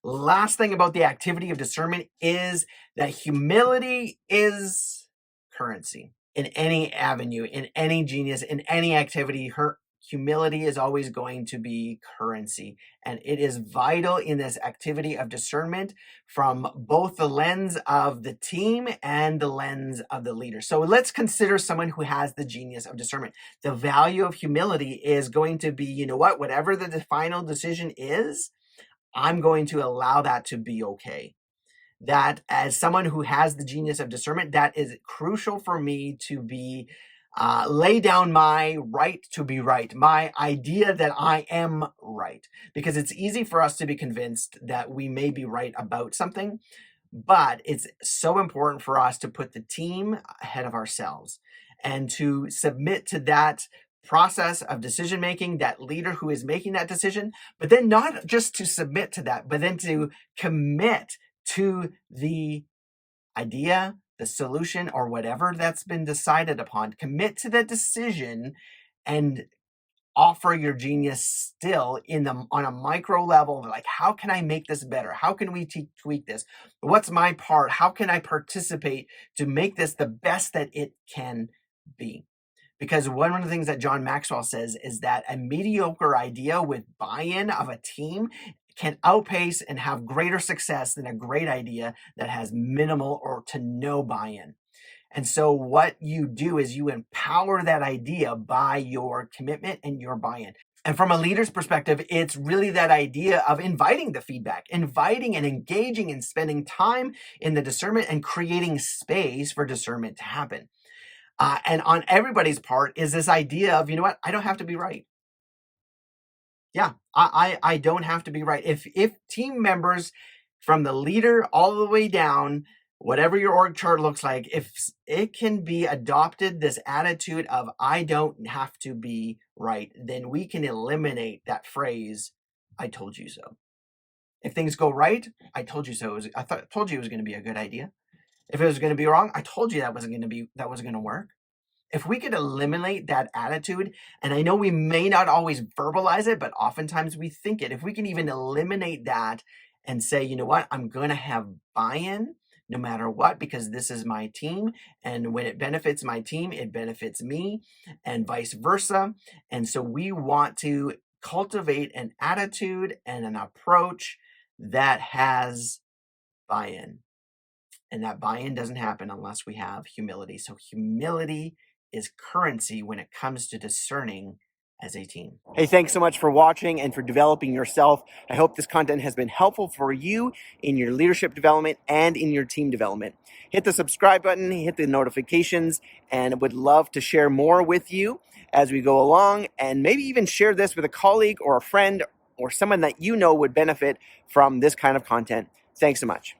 Last thing about the activity of discernment is that humility is currency in any avenue, in any genius, in any activity. Her humility is always going to be currency, and it is vital in this activity of discernment from both the lens of the team and the lens of the leader. So let's consider someone who has the genius of discernment. The value of humility is going to be, you know what, whatever the final decision is, I'm going to allow that to be okay. That as someone who has the genius of discernment, that is crucial for me to be lay down my right to be right, my idea that I am right, because it's easy for us to be convinced that we may be right about something, but it's so important for us to put the team ahead of ourselves and to submit to that process of decision making, that leader who is making that decision, but then not just to submit to that, but then to commit to the idea, the solution, or whatever that's been decided upon. Commit to the decision and offer your genius still on a micro level. Like, how can I make this better? How can we tweak this? What's my part? How can I participate to make this the best that it can be? Because one of the things that John Maxwell says is that a mediocre idea with buy-in of a team can outpace and have greater success than a great idea that has minimal or to no buy-in. And so what you do is you empower that idea by your commitment and your buy-in. And from a leader's perspective, it's really that idea of inviting the feedback, inviting and engaging and spending time in the discernment and creating space for discernment to happen. And on everybody's part is this idea of, you know what, I don't have to be right. Yeah, I don't have to be right. If team members from the leader all the way down, whatever your org chart looks like, if it can be adopted, this attitude of I don't have to be right, then we can eliminate that phrase, I told you so. If things go right, I told you so. Told you it was going to be a good idea. If it was going to be wrong, I told you that wasn't going to work. If we could eliminate that attitude, and I know we may not always verbalize it, but oftentimes we think it, if we can even eliminate that and say, you know what, I'm going to have buy-in no matter what, because this is my team. And when it benefits my team, it benefits me and vice versa. And so we want to cultivate an attitude and an approach that has buy-in. And that buy-in doesn't happen unless we have humility. So humility is currency when it comes to discerning as a team. Hey, thanks so much for watching and for developing yourself. I hope this content has been helpful for you in your leadership development and in your team development. Hit the subscribe button, hit the notifications, and would love to share more with you as we go along, and maybe even share this with a colleague or a friend or someone that you know would benefit from this kind of content. Thanks so much.